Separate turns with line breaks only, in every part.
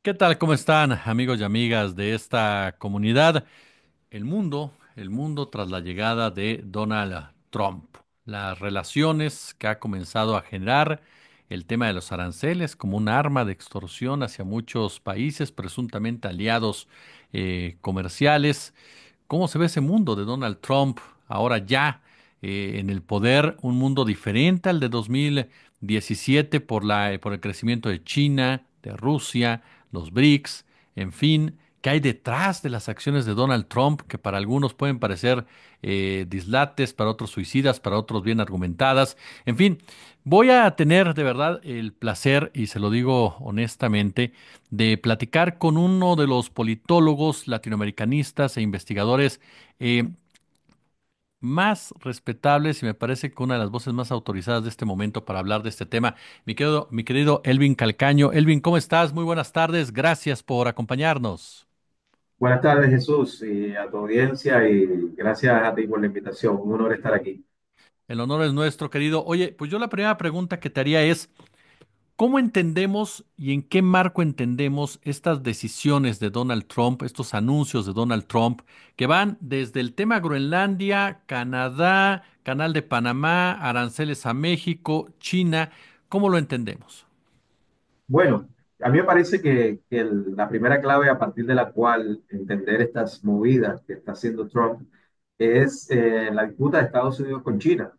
¿Qué tal? ¿Cómo están, amigos y amigas de esta comunidad? El mundo tras la llegada de Donald Trump, las relaciones que ha comenzado a generar, el tema de los aranceles como un arma de extorsión hacia muchos países presuntamente aliados comerciales. ¿Cómo se ve ese mundo de Donald Trump ahora ya en el poder? Un mundo diferente al de 2017 por el crecimiento de China, de Rusia, los BRICS, en fin. ¿Qué hay detrás de las acciones de Donald Trump que para algunos pueden parecer dislates, para otros suicidas, para otros bien argumentadas? En fin, voy a tener de verdad el placer, y se lo digo honestamente, de platicar con uno de los politólogos latinoamericanistas e investigadores eh, más respetables y me parece que una de las voces más autorizadas de este momento para hablar de este tema. Mi querido Elvin Calcaño. Elvin, ¿cómo estás? Muy buenas tardes. Gracias por acompañarnos.
Buenas tardes, Jesús, y a tu audiencia, y gracias a ti por la invitación. Un honor estar aquí.
El honor es nuestro, querido. Oye, pues yo la primera pregunta que te haría es, ¿cómo entendemos y en qué marco entendemos estas decisiones de Donald Trump, estos anuncios de Donald Trump, que van desde el tema Groenlandia, Canadá, Canal de Panamá, aranceles a México, China? ¿Cómo lo entendemos?
Bueno, a mí me parece que la primera clave a partir de la cual entender estas movidas que está haciendo Trump es la disputa de Estados Unidos con China,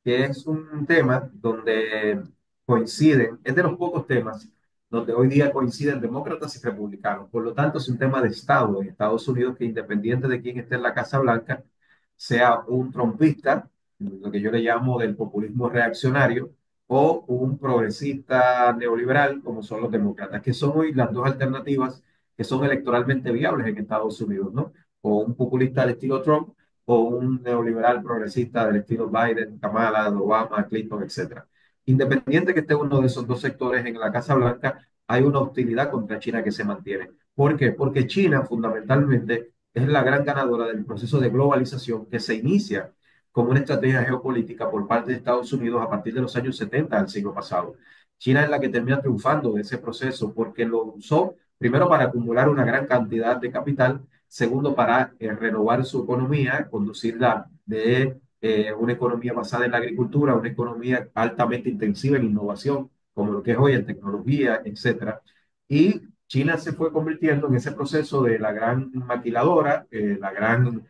que es un tema donde coinciden, es de los pocos temas donde hoy día coinciden demócratas y republicanos. Por lo tanto, es un tema de Estado en Estados Unidos que independiente de quién esté en la Casa Blanca, sea un trumpista, lo que yo le llamo del populismo reaccionario, o un progresista neoliberal, como son los demócratas, que son hoy las dos alternativas que son electoralmente viables en Estados Unidos, ¿no? O un populista del estilo Trump o un neoliberal progresista del estilo Biden, Kamala, Obama, Clinton, etcétera. Independiente que esté uno de esos dos sectores en la Casa Blanca, hay una hostilidad contra China que se mantiene. ¿Por qué? Porque China fundamentalmente es la gran ganadora del proceso de globalización que se inicia como una estrategia geopolítica por parte de Estados Unidos a partir de los años 70 del siglo pasado. China es la que termina triunfando de ese proceso porque lo usó primero para acumular una gran cantidad de capital. Segundo, para renovar su economía, conducirla de una economía basada en la agricultura a una economía altamente intensiva en innovación, como lo que es hoy en tecnología, etcétera. Y China se fue convirtiendo en ese proceso de la gran maquiladora, la gran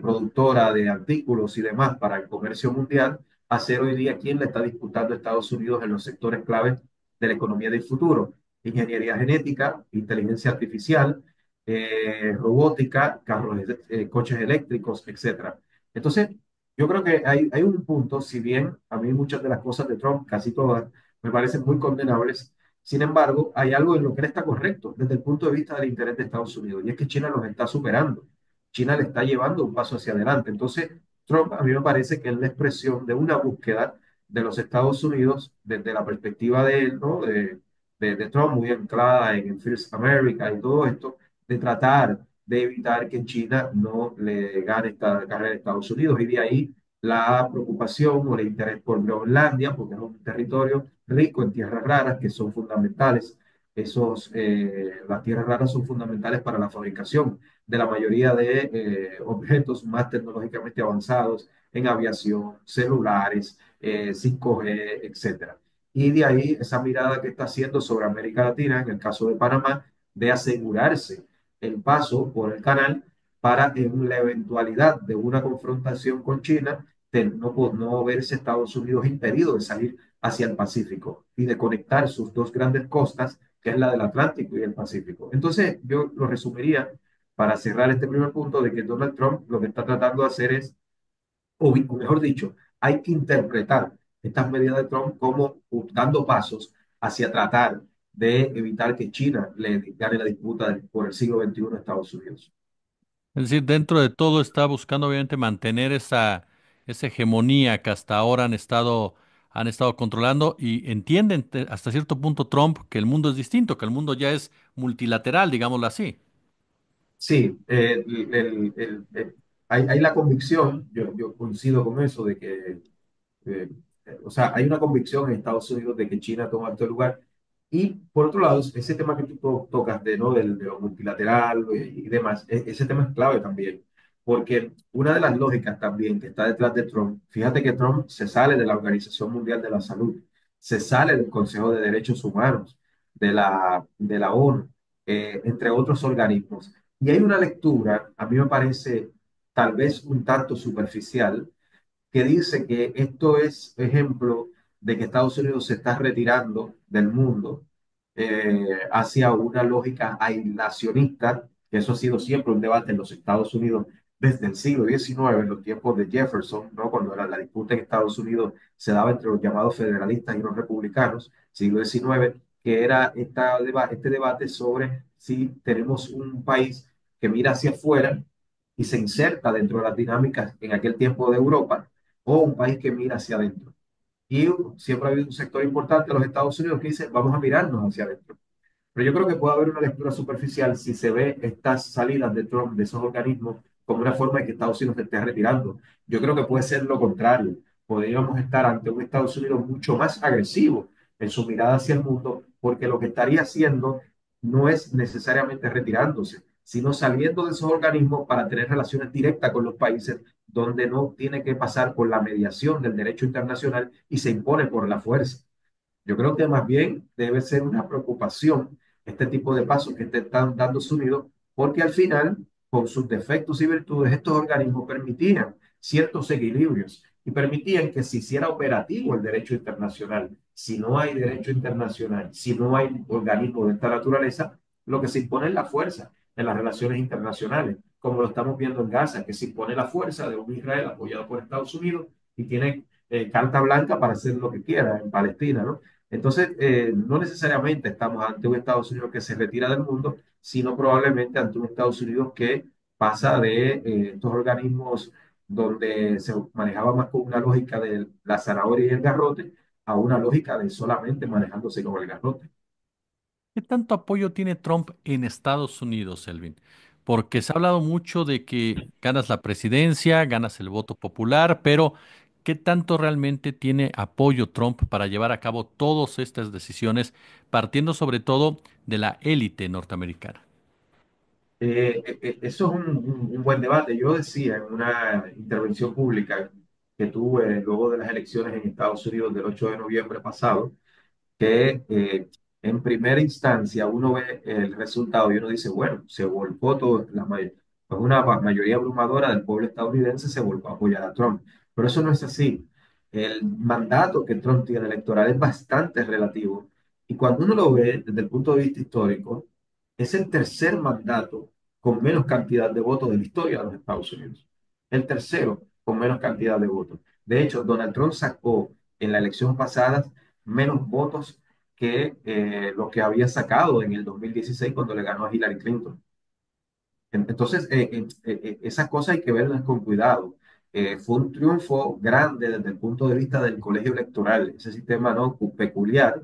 productora de artículos y demás para el comercio mundial, a ser hoy día quien le está disputando a Estados Unidos en los sectores claves de la economía del futuro: ingeniería genética, inteligencia artificial, robótica, carros, coches eléctricos, etcétera. Entonces, yo creo que hay un punto, si bien a mí muchas de las cosas de Trump, casi todas, me parecen muy condenables, sin embargo, hay algo en lo que él está correcto desde el punto de vista del interés de Estados Unidos, y es que China los está superando. China le está llevando un paso hacia adelante. Entonces, Trump a mí me parece que es la expresión de una búsqueda de los Estados Unidos desde la perspectiva de él, ¿no? De Trump, muy anclada en el First America y todo esto, de tratar de evitar que China no le gane esta carrera a Estados Unidos. Y de ahí la preocupación o el interés por Groenlandia, porque es un territorio rico en tierras raras que son fundamentales. Las tierras raras son fundamentales para la fabricación de la mayoría de objetos más tecnológicamente avanzados en aviación, celulares, 5G, etcétera. Y de ahí esa mirada que está haciendo sobre América Latina, en el caso de Panamá, de asegurarse el paso por el canal para en la eventualidad de una confrontación con China, no verse Estados Unidos impedido de salir hacia el Pacífico y de conectar sus dos grandes costas, que es la del Atlántico y el Pacífico. Entonces, yo lo resumiría para cerrar este primer punto de que Donald Trump lo que está tratando de hacer es, o mejor dicho, hay que interpretar estas medidas de Trump como dando pasos hacia tratar de evitar que China le gane la disputa por el siglo XXI a Estados Unidos.
Es decir, dentro de todo está buscando obviamente mantener esa hegemonía que hasta ahora han estado controlando y entienden hasta cierto punto Trump que el mundo es distinto, que el mundo ya es multilateral, digámoslo así.
Sí, hay la convicción, yo coincido con eso, de que, o sea, hay una convicción en Estados Unidos de que China toma este lugar. Y por otro lado, ese tema que tú tocas ¿no? De lo multilateral y demás, ese tema es clave también, porque una de las lógicas también que está detrás de Trump, fíjate que Trump se sale de la Organización Mundial de la Salud, se sale del Consejo de Derechos Humanos, de la ONU, entre otros organismos. Y hay una lectura, a mí me parece tal vez un tanto superficial, que dice que esto es ejemplo de que Estados Unidos se está retirando del mundo hacia una lógica aislacionista, que eso ha sido siempre un debate en los Estados Unidos desde el siglo XIX, en los tiempos de Jefferson, ¿no? Cuando era la disputa en Estados Unidos se daba entre los llamados federalistas y los republicanos, siglo XIX, que era este debate sobre si tenemos un país que mira hacia afuera y se inserta dentro de las dinámicas en aquel tiempo de Europa, o un país que mira hacia adentro. Y siempre ha habido un sector importante de los Estados Unidos que dice, vamos a mirarnos hacia adentro. Pero yo creo que puede haber una lectura superficial si se ve estas salidas de Trump, de esos organismos, como una forma de que Estados Unidos se esté retirando. Yo creo que puede ser lo contrario. Podríamos estar ante un Estados Unidos mucho más agresivo en su mirada hacia el mundo, porque lo que estaría haciendo no es necesariamente retirándose, sino saliendo de esos organismos para tener relaciones directas con los países donde no tiene que pasar por la mediación del derecho internacional y se impone por la fuerza. Yo creo que más bien debe ser una preocupación este tipo de pasos que te están dando Unidos, porque al final, con sus defectos y virtudes, estos organismos permitían ciertos equilibrios y permitían que se hiciera operativo el derecho internacional. Si no hay derecho internacional, si no hay organismo de esta naturaleza, lo que se impone es la fuerza en las relaciones internacionales, como lo estamos viendo en Gaza, que se impone la fuerza de un Israel apoyado por Estados Unidos y tiene carta blanca para hacer lo que quiera en Palestina, ¿no? Entonces, no necesariamente estamos ante un Estados Unidos que se retira del mundo, sino probablemente ante un Estados Unidos que pasa de estos organismos donde se manejaba más con una lógica de la zanahoria y el garrote a una lógica de solamente manejándose con el garrote.
¿Qué tanto apoyo tiene Trump en Estados Unidos, Elvin? Porque se ha hablado mucho de que ganas la presidencia, ganas el voto popular, pero ¿qué tanto realmente tiene apoyo Trump para llevar a cabo todas estas decisiones, partiendo sobre todo de la élite norteamericana?
Eso es un buen debate. Yo decía en una intervención pública que tuve luego de las elecciones en Estados Unidos del 8 de noviembre pasado, que en primera instancia uno ve el resultado y uno dice, bueno, se volcó todo, pues una mayoría abrumadora del pueblo estadounidense se volcó a apoyar a Trump. Pero eso no es así. El mandato que Trump tiene electoral es bastante relativo y cuando uno lo ve desde el punto de vista histórico, es el tercer mandato con menos cantidad de votos de la historia de los Estados Unidos. El tercero con menos cantidad de votos. De hecho, Donald Trump sacó en la elección pasada menos votos que lo que había sacado en el 2016 cuando le ganó a Hillary Clinton. Entonces, esas cosas hay que verlas con cuidado. Fue un triunfo grande desde el punto de vista del colegio electoral, ese sistema no peculiar,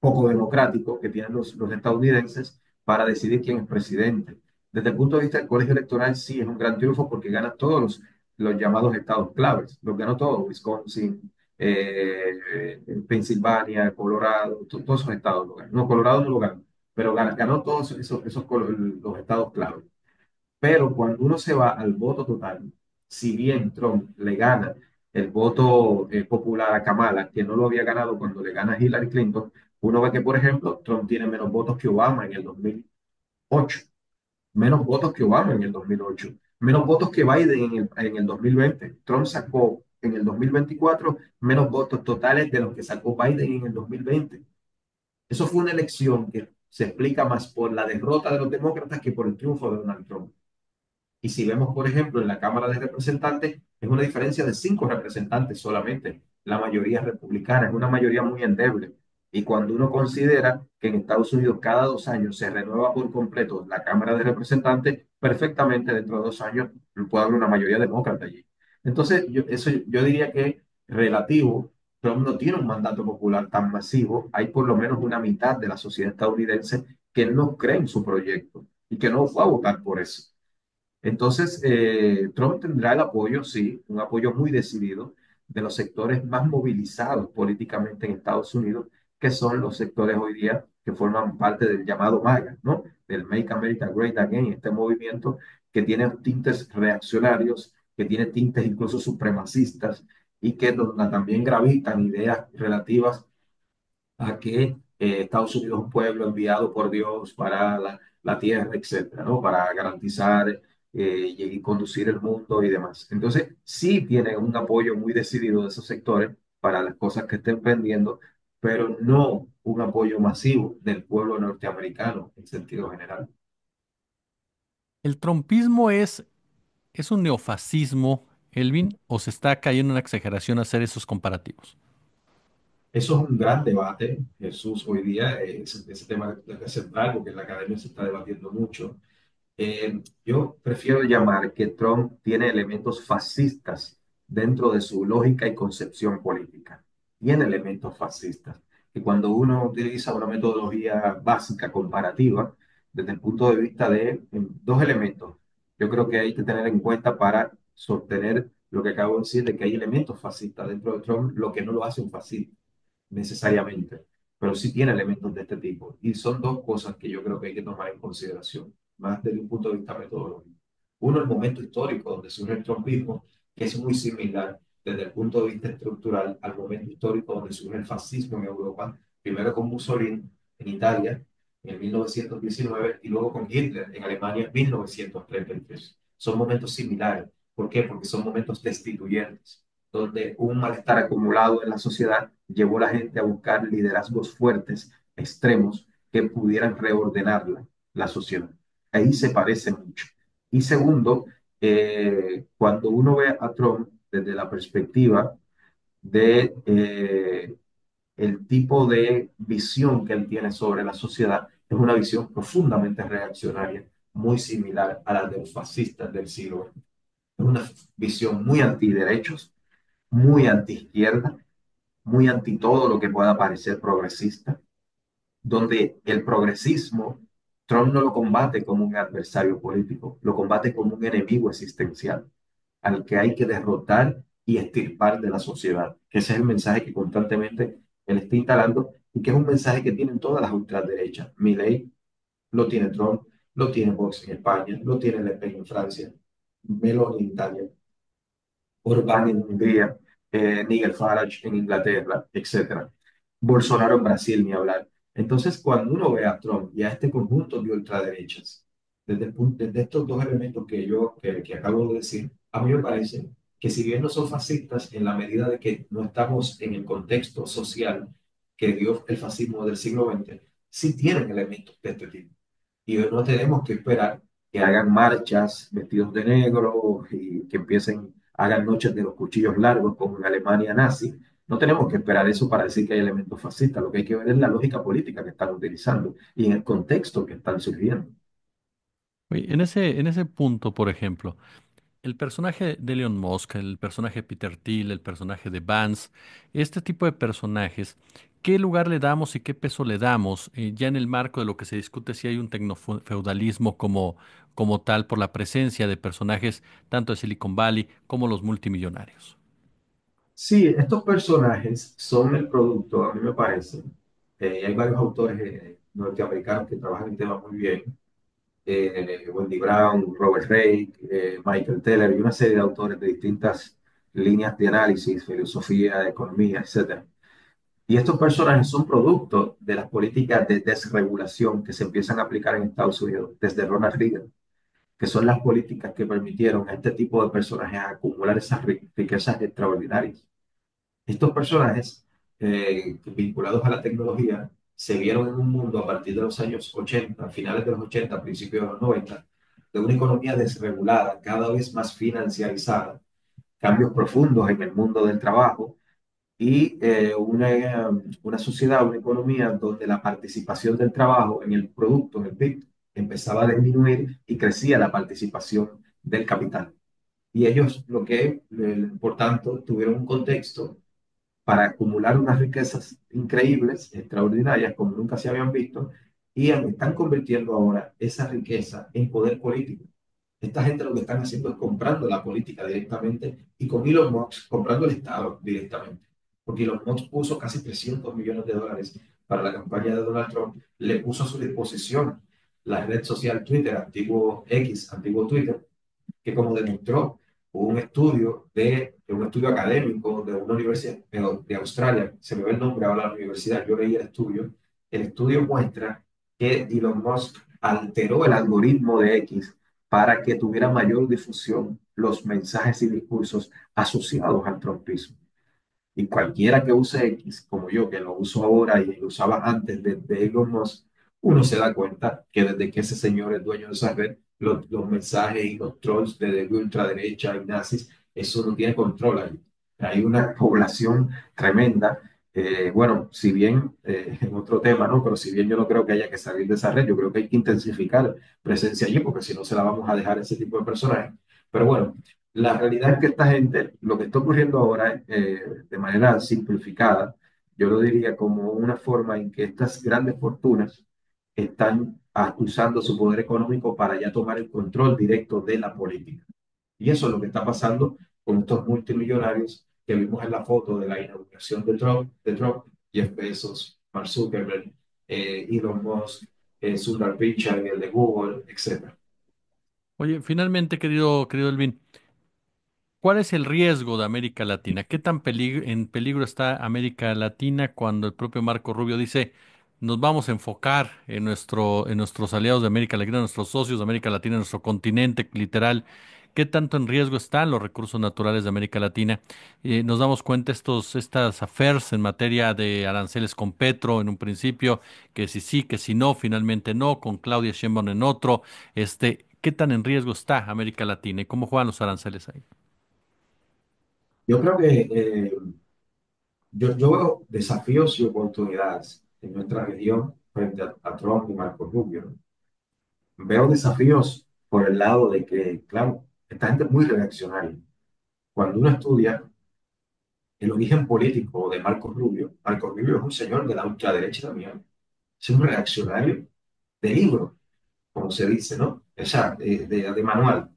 poco democrático que tienen los estadounidenses para decidir quién es presidente. Desde el punto de vista del colegio electoral, sí es un gran triunfo porque gana todos los llamados estados claves. Los ganó todos, Wisconsin, Pensilvania, Colorado, todos esos estados lo ganó. No, Colorado no lo ganó, pero ganó todos los estados claves. Pero cuando uno se va al voto total, si bien Trump le gana el voto popular a Kamala, que no lo había ganado cuando le gana a Hillary Clinton, uno ve que, por ejemplo, Trump tiene menos votos que Obama en el 2008, menos votos que Obama en el 2008, menos votos que Biden en el 2020. Trump sacó en el 2024 menos votos totales de los que sacó Biden en el 2020. Eso fue una elección que se explica más por la derrota de los demócratas que por el triunfo de Donald Trump. Y si vemos, por ejemplo, en la Cámara de Representantes, es una diferencia de 5 representantes solamente. La mayoría es republicana, es una mayoría muy endeble. Y cuando uno considera que en Estados Unidos cada 2 años se renueva por completo la Cámara de Representantes, perfectamente dentro de 2 años puede haber una mayoría demócrata allí. Entonces, yo diría que relativo, Trump no tiene un mandato popular tan masivo. Hay por lo menos una mitad de la sociedad estadounidense que no cree en su proyecto y que no fue a votar por eso. Entonces, Trump tendrá el apoyo, sí, un apoyo muy decidido de los sectores más movilizados políticamente en Estados Unidos, que son los sectores hoy día que forman parte del llamado MAGA, ¿no? Del Make America Great Again, este movimiento que tiene tintes reaccionarios, que tiene tintes incluso supremacistas y que donde también gravitan ideas relativas a que Estados Unidos es un pueblo enviado por Dios para la tierra, etcétera, ¿no? Para garantizar y conducir el mundo y demás. Entonces, sí tiene un apoyo muy decidido de esos sectores para las cosas que estén emprendiendo, pero no un apoyo masivo del pueblo norteamericano en sentido general.
¿El trompismo es un neofascismo, Elvin, o se está cayendo en una exageración hacer esos comparativos?
Eso es un gran debate, Jesús, hoy día. Ese tema es central porque en la academia se está debatiendo mucho. Yo prefiero llamar que Trump tiene elementos fascistas dentro de su lógica y concepción política. Tiene elementos fascistas, que cuando uno utiliza una metodología básica, comparativa, desde el punto de vista de dos elementos, yo creo que hay que tener en cuenta para sostener lo que acabo de decir, de que hay elementos fascistas dentro de Trump, lo que no lo hace un fascista necesariamente, pero sí tiene elementos de este tipo. Y son dos cosas que yo creo que hay que tomar en consideración, más desde un punto de vista metodológico. Uno, el momento histórico donde surge el trumpismo, que es muy similar desde el punto de vista estructural al momento histórico donde surge el fascismo en Europa, primero con Mussolini en Italia en el 1919 y luego con Hitler en Alemania en 1933. Son momentos similares. ¿Por qué? Porque son momentos destituyentes donde un malestar acumulado en la sociedad llevó a la gente a buscar liderazgos fuertes, extremos, que pudieran reordenar la sociedad. Ahí se parece mucho. Y segundo, cuando uno ve a Trump desde la perspectiva de el tipo de visión que él tiene sobre la sociedad, es una visión profundamente reaccionaria, muy similar a la de los fascistas del siglo XX. Es una visión muy antiderechos, muy anti-izquierda, muy anti todo lo que pueda parecer progresista, donde el progresismo Trump no lo combate como un adversario político, lo combate como un enemigo existencial al que hay que derrotar y extirpar de la sociedad. Que ese es el mensaje que constantemente él está instalando y que es un mensaje que tienen todas las ultraderechas. Milei lo tiene Trump, lo tiene Vox en España, lo tiene Le Pen en Francia, Meloni en Italia. Orbán en Hungría, Nigel Farage en Inglaterra, etcétera. Bolsonaro en Brasil, ni hablar. Entonces, cuando uno ve a Trump y a este conjunto de ultraderechas, desde estos dos elementos que acabo de decir, a mí me parece que si bien no son fascistas en la medida de que no estamos en el contexto social que dio el fascismo del siglo XX, sí tienen elementos de este tipo. Y no tenemos que esperar que hagan marchas vestidos de negro y que hagan noches de los cuchillos largos como en Alemania nazi. No tenemos que esperar eso para decir que hay elementos fascistas. Lo que hay que ver es la lógica política que están utilizando y en el contexto que están surgiendo.
Oye, en ese punto, por ejemplo, el personaje de Elon Musk, el personaje de Peter Thiel, el personaje de Vance, este tipo de personajes, ¿qué lugar le damos y qué peso le damos ya en el marco de lo que se discute si hay un tecnofeudalismo como tal por la presencia de personajes tanto de Silicon Valley como los multimillonarios?
Sí, estos personajes son el producto, a mí me parece. Hay varios autores norteamericanos que trabajan el tema muy bien. Wendy Brown, Robert Reich, Michael Teller y una serie de autores de distintas líneas de análisis, filosofía, economía, etcétera. Y estos personajes son producto de las políticas de desregulación que se empiezan a aplicar en Estados Unidos desde Ronald Reagan, que son las políticas que permitieron a este tipo de personajes acumular esas riquezas extraordinarias. Estos personajes vinculados a la tecnología se vieron en un mundo a partir de los años 80, finales de los 80, principios de los 90, de una economía desregulada, cada vez más financiarizada, cambios profundos en el mundo del trabajo y una sociedad, una economía donde la participación del trabajo en el producto, en el PIB, empezaba a disminuir y crecía la participación del capital. Y ellos, por tanto, tuvieron un contexto para acumular unas riquezas increíbles, extraordinarias, como nunca se habían visto, y están convirtiendo ahora esa riqueza en poder político. Esta gente lo que están haciendo es comprando la política directamente y con Elon Musk comprando el Estado directamente. porque Elon Musk puso casi 300 millones de dólares para la campaña de Donald Trump, le puso a su disposición la red social Twitter, antiguo X, antiguo Twitter, que como demostró un estudio académico de una universidad de Australia, se me ve el nombre ahora de la universidad, yo leí el estudio muestra que Elon Musk alteró el algoritmo de X para que tuviera mayor difusión los mensajes y discursos asociados al trumpismo. Y cualquiera que use X, como yo, que lo uso ahora y lo usaba antes de Elon Musk, uno se da cuenta que desde que ese señor es dueño de esa red, los mensajes y los trolls de ultraderecha y nazis, eso no tiene control ahí. Hay una población tremenda. Bueno, si bien, en otro tema, ¿no? Pero si bien yo no creo que haya que salir de esa red, yo creo que hay que intensificar presencia allí, porque si no se la vamos a dejar a ese tipo de personajes. Pero bueno, la realidad es que esta gente, lo que está ocurriendo ahora, de manera simplificada, yo lo diría como una forma en que estas grandes fortunas están usando su poder económico para ya tomar el control directo de la política. Y eso es lo que está pasando con estos multimillonarios que vimos en la foto de la inauguración de Trump, Jeff Bezos, Mark Zuckerberg, Elon Musk, Sundar Pichai, el de Google, etcétera.
Oye, finalmente, querido Elvin, ¿cuál es el riesgo de América Latina? ¿Qué tan en peligro está América Latina cuando el propio Marco Rubio dice nos vamos a enfocar en en nuestros aliados de América Latina, nuestros socios de América Latina, nuestro continente literal? ¿Qué tanto en riesgo están los recursos naturales de América Latina? Nos damos cuenta estas affairs en materia de aranceles con Petro en un principio, que si sí, que si no, finalmente no, con Claudia Sheinbaum en otro. ¿Qué tan en riesgo está América Latina y cómo juegan los aranceles ahí?
Yo creo que yo veo desafíos y oportunidades en nuestra región frente a Trump y Marco Rubio, ¿no? Veo desafíos por el lado de que, claro, esta gente es muy reaccionaria. Cuando uno estudia el origen político de Marco Rubio es un señor de la ultraderecha también, es un reaccionario de libro, como se dice, ¿no? O sea, de manual.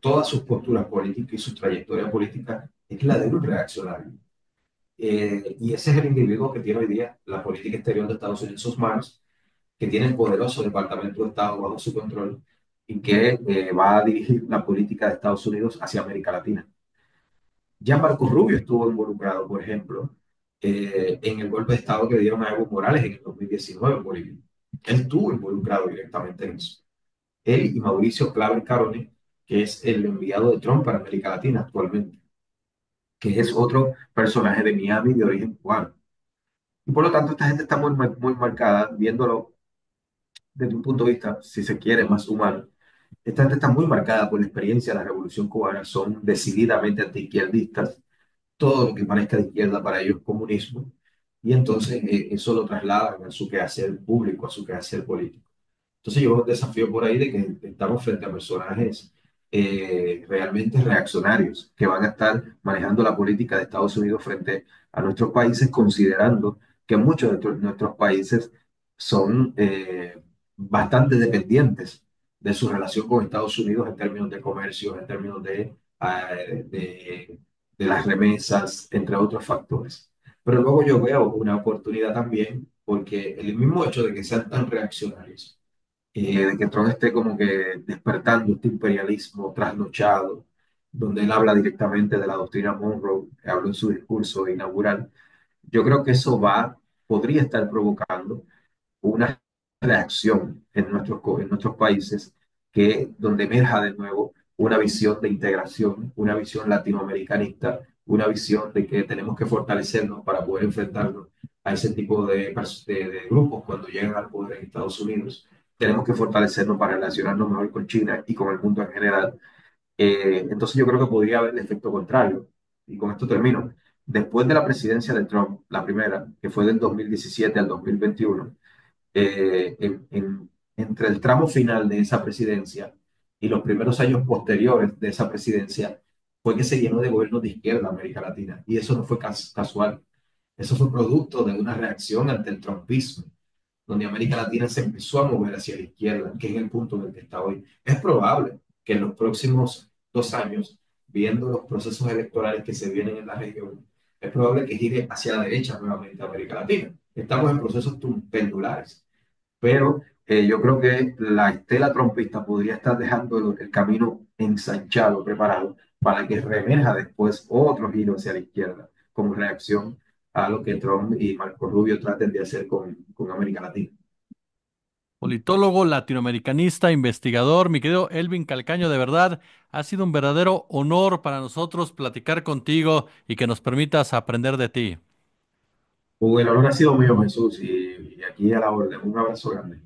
Todas sus posturas políticas y su trayectoria política es la de un reaccionario. Y ese es el individuo que tiene hoy día la política exterior de Estados Unidos en sus manos, que tiene el poderoso Departamento de Estado bajo su control y que va a dirigir la política de Estados Unidos hacia América Latina. Ya Marco Rubio estuvo involucrado, por ejemplo, en el golpe de Estado que dieron a Evo Morales en el 2019 en Bolivia. Él estuvo involucrado directamente en eso. Él y Mauricio Claver Carone, que es el enviado de Trump para América Latina actualmente, que es otro personaje de Miami de origen cubano. Y por lo tanto, esta gente está muy marcada, viéndolo desde un punto de vista, si se quiere, más humano. Esta gente está muy marcada por la experiencia de la Revolución Cubana, son decididamente antiizquierdistas, todo lo que parezca de izquierda para ellos es comunismo, y entonces eso lo trasladan a su quehacer público, a su quehacer político. Entonces yo veo un desafío por ahí de que estamos frente a personajes realmente reaccionarios que van a estar manejando la política de Estados Unidos frente a nuestros países, considerando que muchos de nuestros países son bastante dependientes de su relación con Estados Unidos en términos de comercio, en términos de las remesas, entre otros factores. Pero luego yo veo una oportunidad también, porque el mismo hecho de que sean tan reaccionarios, de que Trump esté como que despertando este imperialismo trasnochado, donde él habla directamente de la doctrina Monroe, que habló en su discurso inaugural, yo creo que podría estar provocando una reacción en nuestros países donde emerja de nuevo una visión de integración, una visión latinoamericanista, una visión de que tenemos que fortalecernos para poder enfrentarnos a ese tipo de grupos cuando llegan al poder en Estados Unidos. Tenemos que fortalecernos para relacionarnos mejor con China y con el mundo en general. Entonces yo creo que podría haber el efecto contrario. Y con esto termino. Después de la presidencia de Trump, la primera, que fue del 2017 al 2021, entre el tramo final de esa presidencia y los primeros años posteriores de esa presidencia, fue que se llenó de gobiernos de izquierda América Latina. Y eso no fue casual. Eso fue producto de una reacción ante el trumpismo, donde América Latina se empezó a mover hacia la izquierda, que es el punto en el que está hoy. Es probable que en los próximos 2 años, viendo los procesos electorales que se vienen en la región, es probable que gire hacia la derecha nuevamente América Latina. Estamos en procesos pendulares, pero yo creo que la estela trompista podría estar dejando el camino ensanchado, preparado, para que reemerja después otro giro hacia la izquierda, como reacción a lo que Trump y Marco Rubio traten de hacer con América Latina.
Politólogo, latinoamericanista, investigador, mi querido Elvin Calcaño, de verdad, ha sido un verdadero honor para nosotros platicar contigo y que nos permitas aprender de ti.
El honor ha sido mío, Jesús, y aquí a la orden. Un abrazo grande.